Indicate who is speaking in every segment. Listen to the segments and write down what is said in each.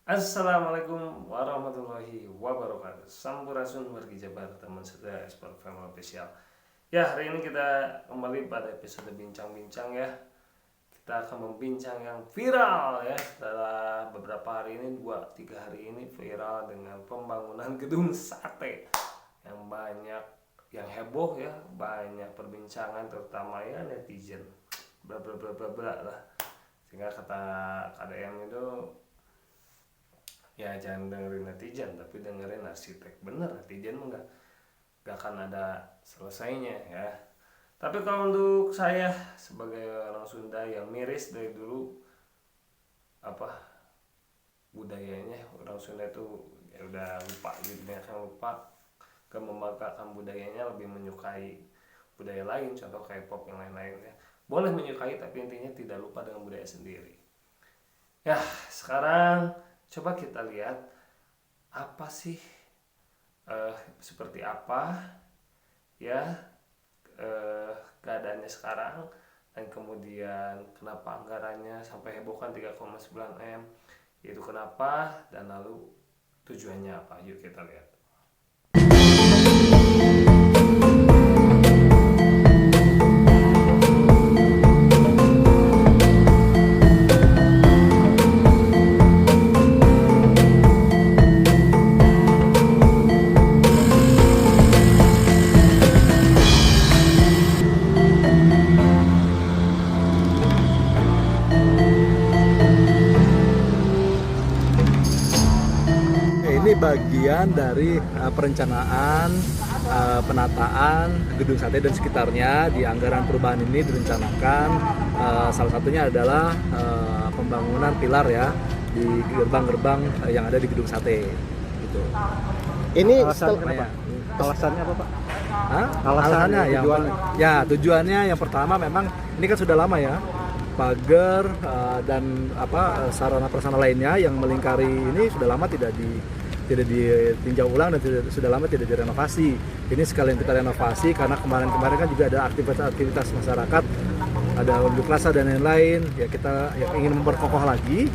Speaker 1: Assalamualaikum warahmatullahi wabarakatuh. Sampurasun wargi Jabar, teman saudara Ekspor Family Official. Ya, hari ini kita kembali pada episode bincang-bincang ya. Kita akan membincang yang viral ya. Setelah beberapa hari ini, 2-3 hari ini viral dengan pembangunan gedung sate yang banyak, yang heboh ya, banyak perbincangan terutama ya netizen. Bla bla bla bla bla lah. Sehingga kata KDM itu, ya jangan dengerin netizen tapi dengerin arsitek. Bener, netizen mah gak akan ada selesainya ya. Tapi kalau untuk saya sebagai orang Sunda yang miris dari dulu, budayanya orang Sunda itu ya udah lupa gitu ya, kan lupa, gak membanggakan budayanya, lebih menyukai budaya lain, contoh kayak pop yang lain-lain ya. Boleh menyukai tapi intinya tidak lupa dengan budaya sendiri. Ya, sekarang coba kita lihat apa sih, seperti apa ya keadaannya sekarang, dan kemudian kenapa anggarannya sampai hebohkan 3,9 M, itu kenapa, dan lalu tujuannya apa. Yuk kita lihat.
Speaker 2: Ini bagian dari perencanaan penataan gedung sate dan sekitarnya. Di anggaran perubahan ini direncanakan salah satunya adalah pembangunan pilar ya di gerbang-gerbang yang ada di gedung sate gitu.
Speaker 3: Ini
Speaker 2: Alasannya kenapa?
Speaker 3: Alasannya apa, Pak?
Speaker 2: Alasannya yang
Speaker 3: tujuannya?
Speaker 2: ya tujuannya yang pertama, memang ini kan sudah lama ya, pagar dan sarana prasarana lainnya yang melingkari ini sudah lama tidak ditinjau ulang dan sudah lama tidak direnovasi. Ini sekalian kita renovasi karena kemarin-kemarin kan juga ada aktivitas masyarakat, ada unjuk rasa dan lain-lain. Ya kita ingin memperkokoh lagi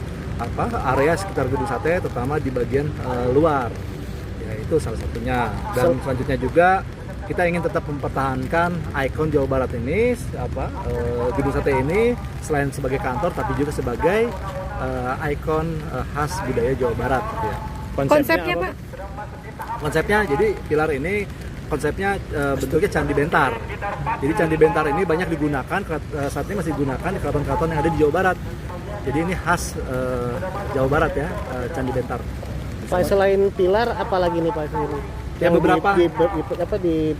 Speaker 2: area sekitar gedung sate, terutama di bagian luar. Ya itu salah satunya. Dan selanjutnya juga kita ingin tetap mempertahankan ikon Jawa Barat ini, gedung sate ini selain sebagai kantor tapi juga sebagai ikon khas budaya Jawa Barat gitu ya.
Speaker 4: Konsepnya Pak?
Speaker 2: Konsepnya jadi pilar ini konsepnya bentuknya candi bentar. Jadi candi bentar ini banyak digunakan, saat ini masih digunakan di keraton-keraton yang ada di Jawa Barat. Jadi ini khas Jawa Barat ya, candi bentar.
Speaker 3: Pak, selain pilar apalagi nih Pak sendiri?
Speaker 2: Ya, beberapa
Speaker 3: di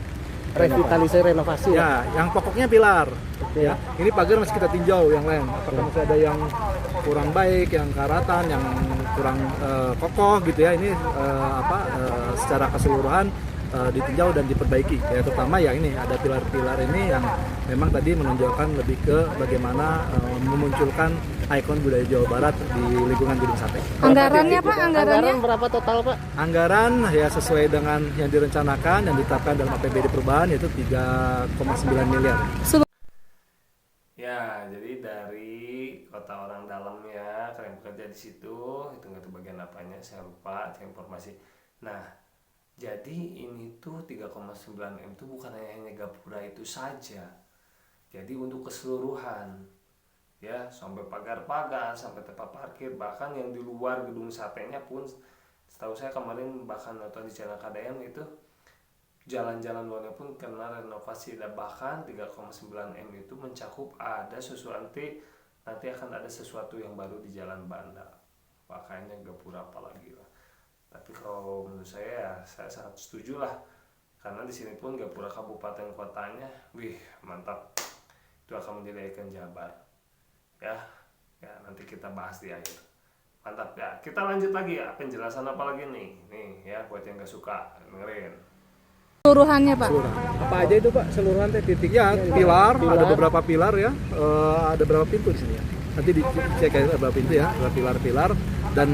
Speaker 3: revitalisasi, renovasi
Speaker 2: ya. Yang pokoknya pilar.
Speaker 3: Oke.
Speaker 2: Ya. Ini pagar masih kita tinjau yang lain. Apakah masih ada yang kurang baik, yang karatan, yang kurang kokoh gitu ya. Ini secara keseluruhan ditinjau dan diperbaiki. Ya terutama ya ini ada pilar-pilar ini yang memang tadi menonjolkan lebih ke bagaimana memunculkan ikon budaya Jawa Barat di lingkungan gedung sate.
Speaker 4: Anggarannya Pak, anggarannya?
Speaker 3: Anggaran berapa total Pak?
Speaker 2: Anggaran ya sesuai dengan yang direncanakan dan ditetapkan dalam APBD perubahan, yaitu 3,9 miliar.
Speaker 1: Ya, jadi dari kota orang dalam ya, kalian bekerja di situ, itu nggak tahu bagian apanya, saya lupa informasi. Nah, jadi ini tuh 3,9 M itu bukan hanya gapura itu saja. Jadi untuk keseluruhan ya, sampai pagar-pagar, sampai tempat parkir, bahkan yang di luar gedung satenya pun, setahu saya kemarin bahkan nonton di channel KDM itu, jalan-jalan luarnya pun kena renovasi. Dan bahkan 3,9 M itu mencakup ada nanti akan ada sesuatu yang baru di Jalan Banda, makanya gapura apalagi lah. Tapi kalau menurut saya sangat setuju lah, karena di sini pun gapura kabupaten kotanya, wih mantap, itu akan menjadi ikon Jabar ya. Nanti kita bahas di akhir. Mantap ya. Kita lanjut lagi ya, penjelasan apa lagi nih ya, buat yang gak suka dengerin.
Speaker 4: Seluruhannya Pak?
Speaker 2: Apa aja itu Pak? Seluruhan titik ya, pilar, ada beberapa pilar ya, ada beberapa pintu di sini ya. nanti dicek beberapa pintu ya, beberapa pilar-pilar dan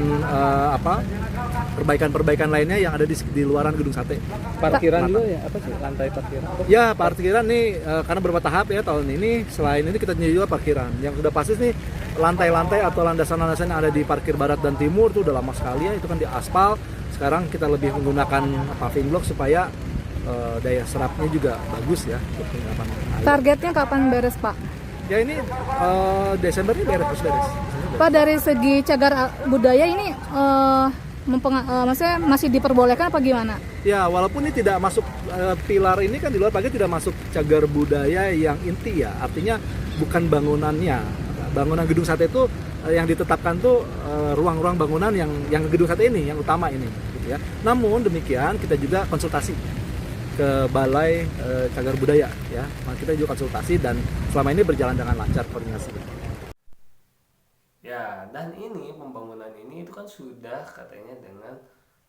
Speaker 2: perbaikan-perbaikan lainnya yang ada di luaran gedung sate.
Speaker 3: Parkiran juga ya, apa sih? Lantai parkiran.
Speaker 2: Ya, parkiran nih karena beberapa tahap ya tahun ini. Selain ini kita juga parkiran. Yang sudah pasti nih lantai-lantai atau landasan-landasan yang ada di parkir barat dan timur itu udah lama sekali ya, itu kan di aspal. Sekarang kita lebih menggunakan paving block supaya daya serapnya juga bagus ya untuk penyerapan air.
Speaker 4: Targetnya kapan beres, Pak?
Speaker 2: Ya ini Desember ini beres.
Speaker 4: Pak, dari segi cagar budaya ini maksudnya masih diperbolehkan apa gimana?
Speaker 2: Ya, walaupun ini tidak masuk pilar ini kan di luar pagar tidak masuk cagar budaya yang inti ya. Artinya bukan bangunannya. Bangunan gedung sate itu yang ditetapkan tuh ruang-ruang bangunan yang gedung sate ini, yang utama ini gitu ya. Namun demikian kita juga konsultasi ke Balai Cagar Budaya ya. Kita juga konsultasi dan selama ini berjalan dengan lancar koordinasi.
Speaker 1: Ya, dan ini pembangunan ini itu kan sudah katanya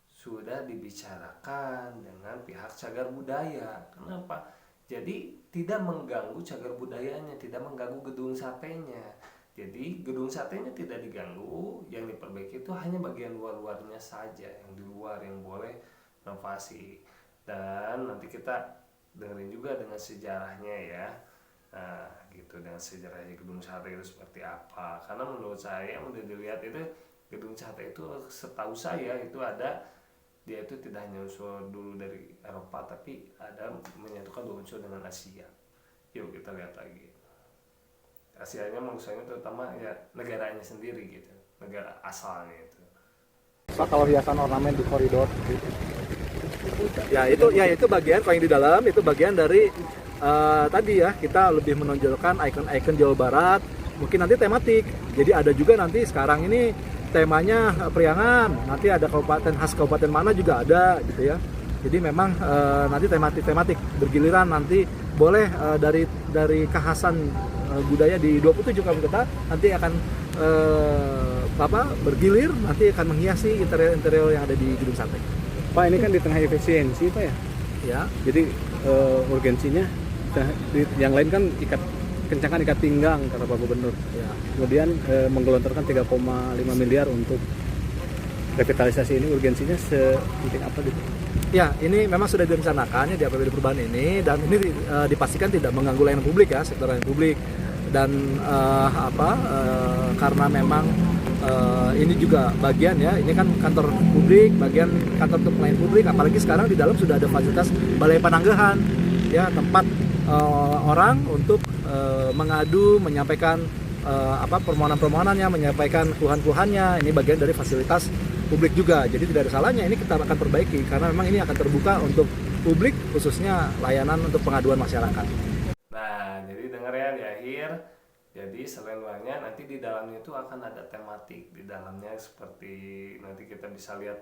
Speaker 1: sudah dibicarakan dengan pihak cagar budaya. Kenapa? Jadi tidak mengganggu cagar budayanya, tidak mengganggu gedung satenya. Jadi gedung satenya tidak diganggu, yang diperbaiki itu hanya bagian luar-luarnya saja, yang di luar yang boleh renovasi. Dan nanti kita dengerin juga dengan sejarahnya ya. Nah, gitu, dengan sejarahnya gedung sate itu seperti apa. Karena menurut saya yang udah dilihat itu gedung sate itu setahu saya itu dia itu tidak hanya unsur dulu dari Eropa, tapi ada menyatukan dua unsur dengan Asia. Yuk kita lihat lagi. Asianya maksudnya terutama ya negaranya sendiri gitu, negara asalnya itu.
Speaker 3: Pak, kalau hiasan ornamen di koridor gitu.
Speaker 2: Ya itu bagian kalau yang di dalam itu bagian dari tadi ya, kita lebih menonjolkan ikon-ikon Jawa Barat, mungkin nanti tematik. Jadi ada juga nanti sekarang ini temanya Priangan, nanti ada kabupaten khas kabupaten mana juga ada gitu ya. Jadi memang nanti tematik bergiliran, nanti boleh dari kekhasan budaya di 27 kabupaten nanti akan bergilir, nanti akan menghiasi interior yang ada di gedung sate.
Speaker 3: Pak, ini kan di tengah efisiensi Pak ya.
Speaker 2: Ya.
Speaker 3: Jadi urgensinya yang lain kan kencangan ikat pinggang kata Pak Gubernur.
Speaker 2: Ya.
Speaker 3: Kemudian menggelontorkan 3,5 miliar untuk revitalisasi ini, urgensinya sepenting apa gitu?
Speaker 2: Ya, ini memang sudah direncanakan ya di APBD perubahan ini, dan ini dipastikan tidak mengganggu layanan publik ya, sektor layanan publik. Dan karena memang ini juga bagian ya, ini kan kantor publik, bagian kantor untuk pelayanan publik, apalagi sekarang di dalam sudah ada fasilitas balai penanggahan ya, tempat orang untuk mengadu, menyampaikan permohonan-permohonannya, menyampaikan keluhan-keluhannya. Ini bagian dari fasilitas publik juga, jadi tidak ada salahnya ini kita akan perbaiki karena memang ini akan terbuka untuk publik, khususnya layanan untuk pengaduan masyarakat.
Speaker 1: Nah, jadi dengar ya di akhir. Jadi selain luarnya, nanti di dalamnya itu akan ada tematik di dalamnya, seperti nanti kita bisa lihat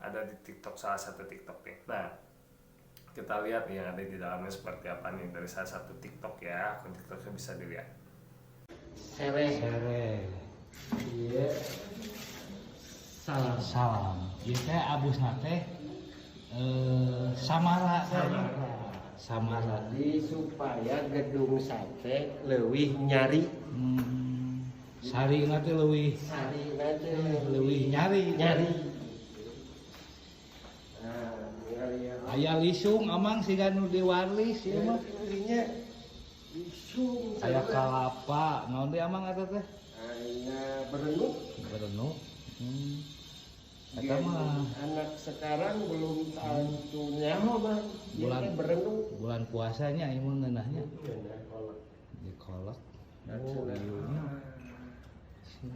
Speaker 1: ada di TikTok, salah satu TikTok nih. Nah, kita lihat yang ada di dalamnya seperti apa nih dari salah satu TikTok ya, akun TikToknya bisa dilihat.
Speaker 5: Sere. Iya. Salam. Ieu teh abusna teh samara.
Speaker 6: Jadi supaya gedung sate leuwih nyari,
Speaker 5: Sarina teh leuwih nyari.
Speaker 6: Nah, nyari
Speaker 5: Aya lisung amang siga nu diwarlis ieu mah.
Speaker 6: nya isung.
Speaker 5: Aya kalapa, naon deui amang eta teh?
Speaker 6: Aya berenuk.
Speaker 5: Berenuk. Eta mah
Speaker 6: Anak sekarang belum tahu nyaho mah.
Speaker 5: Bulan-
Speaker 6: Berenuk.
Speaker 5: bulan puasanya ieu mah ngeunahnya dikolak.
Speaker 6: Oh,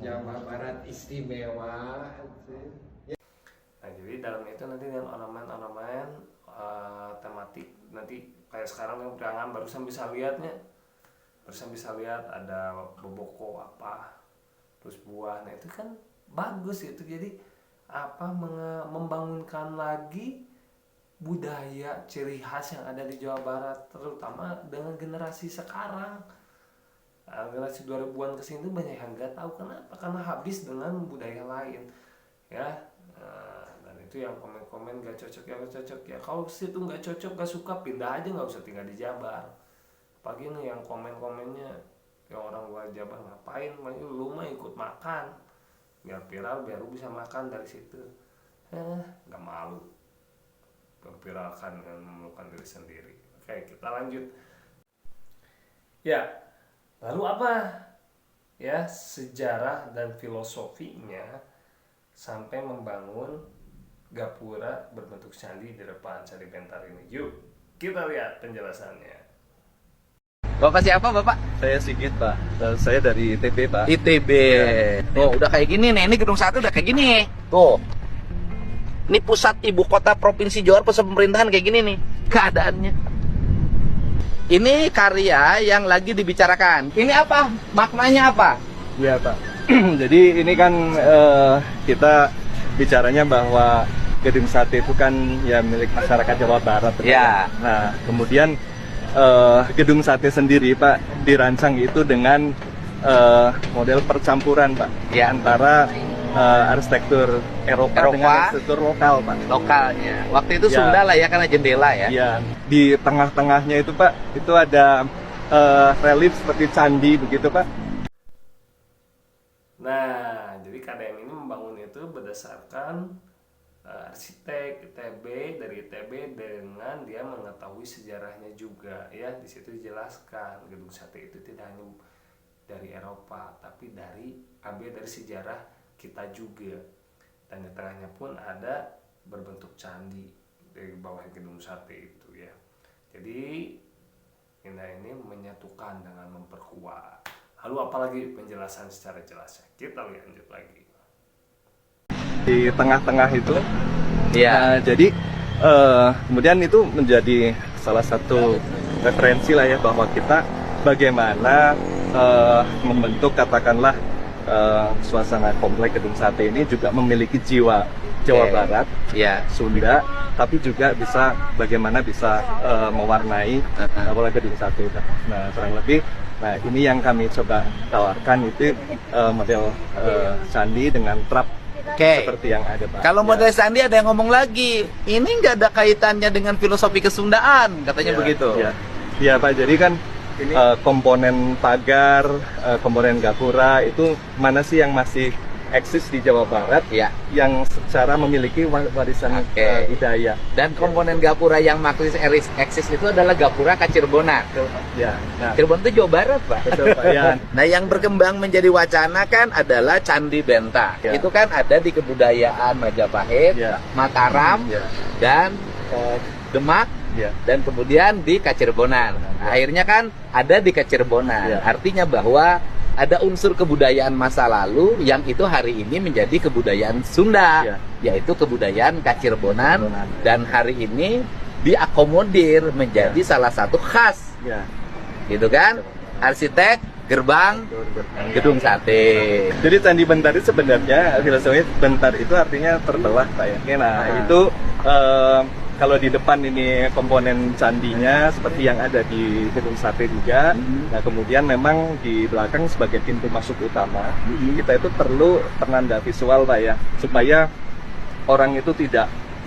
Speaker 6: Jawa Barat istimewa.
Speaker 1: Nah, jadi dalam itu nanti dengan ornamen-ornamen tematik, nanti kayak sekarang yang Priangan barusan bisa lihat ada boboko apa, terus buah. Nah, itu kan bagus itu, jadi membangunkan lagi budaya ciri khas yang ada di Jawa Barat, terutama dengan generasi sekarang. Generasi 2000-an kesini tuh banyak yang nggak tahu. Kenapa? Karena habis dengan budaya lain ya. Dan itu yang komen-komen gak cocok ya, kalau situ nggak cocok, gak suka, pindah aja, nggak usah tinggal di Jabar. Pagi nih yang komen-komennya yang orang luar Jabar ngapain, lu mah ikut makan biar viral, biar lu bisa makan dari situ. Nggak malu memviralkan dan menemukan diri sendiri. Oke, kita lanjut. Ya, lalu apa ya sejarah dan filosofinya sampai membangun gapura berbentuk candi di depan Candi Bentar ini? Yuk kita lihat penjelasannya.
Speaker 7: Bapak siapa Bapak?
Speaker 3: Saya Sigit Pak, saya dari ITB Pak.
Speaker 7: ITB. Tuh udah kayak gini nih, ini gedung 1 udah kayak gini. Tuh. Ini pusat ibu kota provinsi Jawa, pusat pemerintahan kayak gini nih keadaannya. Ini karya yang lagi dibicarakan. Ini apa? Maknanya apa?
Speaker 3: Iya Pak. Jadi ini kan kita bicaranya bahwa Gedung Sate itu kan ya milik masyarakat Jawa Barat.
Speaker 7: Ya.
Speaker 3: Nah kemudian Gedung Sate sendiri Pak dirancang itu dengan model percampuran Pak,
Speaker 7: Ya.
Speaker 3: antara arsitektur Eropa dengan arsitektur lokal Pak.
Speaker 7: Lokalnya. Waktu itu
Speaker 3: Ya.
Speaker 7: Sunda lah ya, karena jendela ya.
Speaker 3: Ya, di tengah-tengahnya itu Pak, itu ada relief seperti candi begitu Pak.
Speaker 1: Nah, jadi KDM ini membangun itu berdasarkan arsitek ITB, dari ITB, dengan dia mengetahui sejarahnya juga ya. Di situ dijelaskan Gedung Sate itu tidak hanya dari Eropa, tapi ambil dari sejarah kita juga. Dan di tengahnya pun ada berbentuk candi dari bawah Gedung Sate itu ya. Jadi ini menyatukan dengan memperkuat. Lalu apalagi penjelasan secara jelasnya? Kita lanjut lagi.
Speaker 3: Di tengah-tengah itu.
Speaker 7: Iya.
Speaker 3: Jadi kemudian itu menjadi salah satu referensi lah ya, bahwa kita bagaimana membentuk katakanlah suasana komplek Gedung Sate ini juga memiliki jiwa Jawa Barat,
Speaker 7: Ya.
Speaker 3: Sunda, tapi juga bagaimana bisa mewarnai apalagi Gedung Sate. Nah kurang lebih, nah ini yang kami coba tawarkan itu model candi dengan trap.
Speaker 7: Oke.
Speaker 3: Seperti yang ada Pak.
Speaker 7: Kalau model sandi ada yang ngomong lagi, ini nggak ada kaitannya dengan filosofi kesundaan, katanya
Speaker 3: Ya,
Speaker 7: begitu.
Speaker 3: Ya. Ya Pak, jadi kan ini komponen pagar, komponen gapura itu mana sih yang masih eksis di Jawa Barat,
Speaker 7: Ya.
Speaker 3: yang secara memiliki warisan
Speaker 7: Oke.
Speaker 3: budaya.
Speaker 7: Dan komponen gapura yang masih eksis itu adalah gapura Kacirbonan.
Speaker 3: Ya, nah,
Speaker 7: Cirebon itu Jawa Barat, Pak.
Speaker 3: betul Pak. Ya.
Speaker 7: Nah, yang berkembang menjadi wacana kan adalah Candi Benta.
Speaker 3: Ya.
Speaker 7: Itu kan ada di kebudayaan Majapahit,
Speaker 3: Ya.
Speaker 7: Mataram,
Speaker 3: Ya.
Speaker 7: dan Demak,
Speaker 3: Ya.
Speaker 7: dan kemudian di Kacirbonan. Akhirnya kan ada di Kacirbonan.
Speaker 3: Ya.
Speaker 7: Artinya bahwa ada unsur kebudayaan masa lalu yang itu hari ini menjadi kebudayaan Sunda,
Speaker 3: Ya.
Speaker 7: yaitu kebudayaan Kacirbonan,
Speaker 3: Kacirbonan.
Speaker 7: dan hari ini diakomodir menjadi salah satu khas,
Speaker 3: Ya.
Speaker 7: gitu kan? Arsitek gerbang Gedung Sate.
Speaker 3: Jadi Candi Bentar itu sebenarnya filosofi Bentar itu artinya terbelah Pak ya. Nah itu kalau di depan ini komponen candinya seperti yang ada di Gedung Sate juga. Nah kemudian memang di belakang sebagai pintu masuk utama kita itu perlu penanda visual Pak ya, supaya orang itu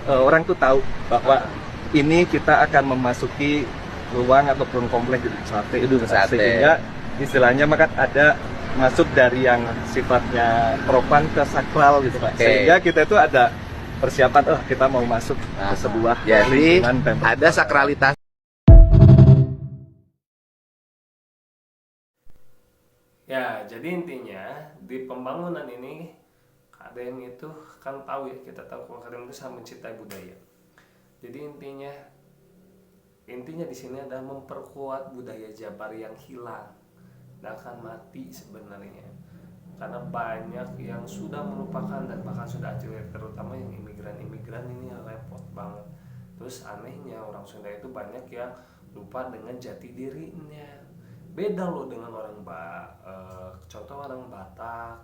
Speaker 3: orang itu tahu bahwa ini kita akan memasuki ruang ataupun komplek Gedung Sate.
Speaker 7: Gedung Sate.
Speaker 3: Sehingga istilahnya maka ada masuk dari yang sifatnya profan ke sakral gitu Pak.
Speaker 7: Oke.
Speaker 3: Sehingga kita itu ada persiapan, kita mau masuk ke sebuah
Speaker 7: Jadi
Speaker 3: lingkungan pemprov.
Speaker 7: ada sakralitas.
Speaker 1: Ya, jadi intinya di pembangunan ini KDM itu kan tahu ya, kita tahu kalau KDM itu sangat mencintai budaya. Jadi intinya di sini adalah memperkuat budaya Jabar yang hilang dan akan mati sebenarnya. Karena banyak yang sudah melupakan dan bahkan sudah acil, terutama yang imigran ini repot banget. Terus anehnya orang Sunda itu banyak yang lupa dengan jati dirinya. Beda loh dengan contoh orang Batak.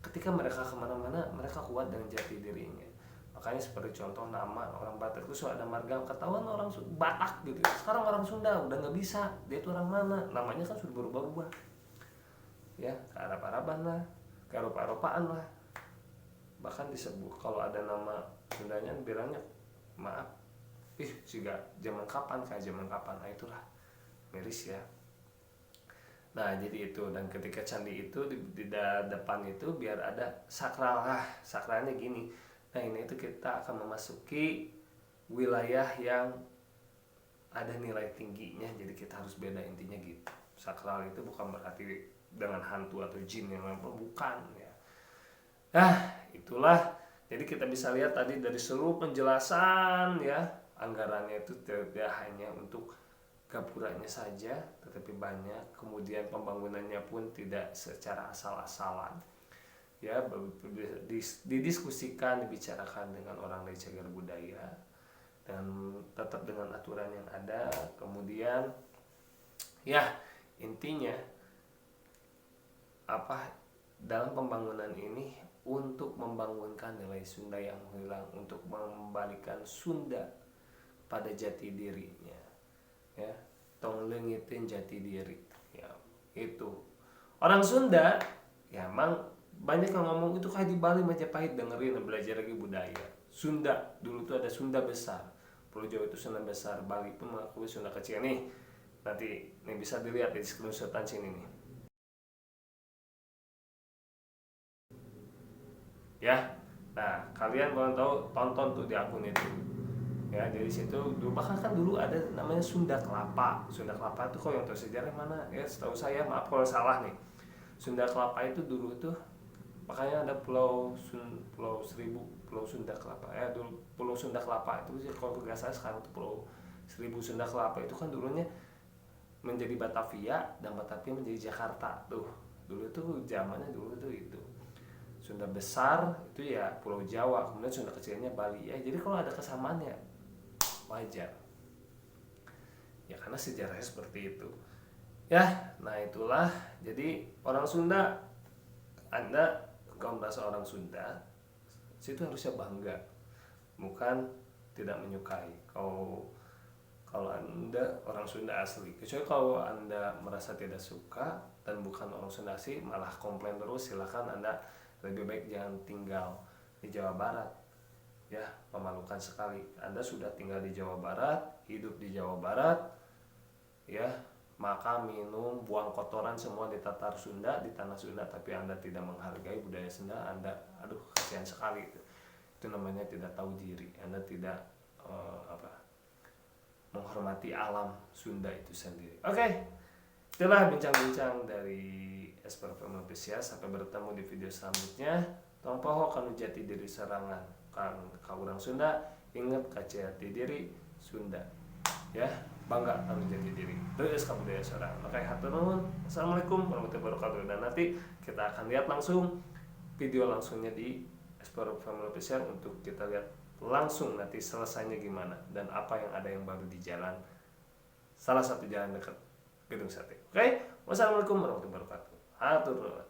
Speaker 1: Ketika mereka kemana-mana, mereka kuat dengan jati dirinya. Makanya seperti contoh nama orang Batak itu sudah ada marga, ketahuan orang Batak gitu. Sekarang orang Sunda udah nggak bisa, dia itu orang mana? Namanya kan sudah berubah-ubah. Ya, ke Arab-Araban lah, ke Eropa-Eropaan lah. Bahkan disebut kalau ada nama Sundanya bilangnya maaf, juga zaman kapan, kayak zaman kapan. Nah itulah miris ya. Nah jadi itu, dan ketika candi itu di depan itu biar ada sakral. Sakralnya gini, nah ini itu kita akan memasuki wilayah yang ada nilai tingginya, jadi kita harus beda intinya gitu. Sakral itu bukan berarti dengan hantu atau jin yang memang bukan ya. Nah itulah, jadi kita bisa lihat tadi dari seluruh penjelasan ya, anggarannya itu tidak hanya untuk gapuranya saja, tetapi banyak. Kemudian pembangunannya pun tidak secara asal-asalan ya, didiskusikan, dibicarakan dengan orang dari cagar budaya dan tetap dengan aturan yang ada. Kemudian ya intinya apa, dalam pembangunan ini untuk membangunkan nilai Sunda yang hilang, untuk mengembalikan Sunda pada jati dirinya ya, tong leungeutkeun jati diri ya. Itu orang Sunda ya, emang banyak yang ngomong itu kayak di Bali Majapahit, dengerin, belajar lagi budaya Sunda. Dulu tuh ada Sunda besar, Pulau Jawa itu Sunda besar, Bali pun mengakui Sunda kecil. Nih nanti nih bisa dilihat di screenshotan sini nih ya. Nah kalian kalau tahu, tonton tuh di akun itu ya. Dari situ dulu, bahkan kan dulu ada namanya Sunda Kelapa. Sunda Kelapa itu kalau yang tahu sejarah mana ya, setahu saya, maaf kalau salah nih, Sunda Kelapa itu dulu tuh makanya ada Pulau Seribu, Pulau Sunda Kelapa ya. Dulu Pulau Sunda Kelapa itu kalau nggak salah sekarang itu Pulau Seribu. Sunda Kelapa itu kan dulunya menjadi Batavia, dan Batavia menjadi Jakarta tuh. Dulu tuh zamannya dulu tuh itu Sunda besar itu ya Pulau Jawa, kemudian Sunda kecilnya Bali ya. Jadi kalau ada kesamaannya wajar ya, karena sejarahnya seperti itu ya. Nah itulah, jadi orang Sunda, Anda kalau merasa orang Sunda situ harusnya bangga, bukan tidak menyukai. Kalau Anda orang Sunda asli, kecuali kalau Anda merasa tidak suka dan bukan orang Sunda asli malah komplain terus, silakan Anda lebih baik jangan tinggal di Jawa Barat ya. Memalukan sekali, Anda sudah tinggal di Jawa Barat, hidup di Jawa Barat ya, makan, minum, buang kotoran semua di tatar Sunda, di tanah Sunda, tapi Anda tidak menghargai budaya Sunda. Anda, aduh kasihan sekali itu namanya tidak tahu diri. Anda tidak menghormati alam Sunda itu sendiri. Oke, itulah bincang-bincang dari SPFM Official. Sampai bertemu di video selanjutnya. Tong poho kanu jati diri serangan kan ka urang Sunda, inget ka jati diri Sunda ya, bangga kanu jati diri terus ka budaya seorang. Oke, hatur nuhun. Assalamualaikum warahmatullahi wabarakatuh. Dan nanti kita akan lihat langsung video langsungnya di SPFM Official untuk kita lihat langsung nanti selesainya gimana dan apa yang ada yang baru di jalan, salah satu jalan dekat Gedung Sate. Oke, wassalamualaikum warahmatullahi wabarakatuh. Hatur nuhun.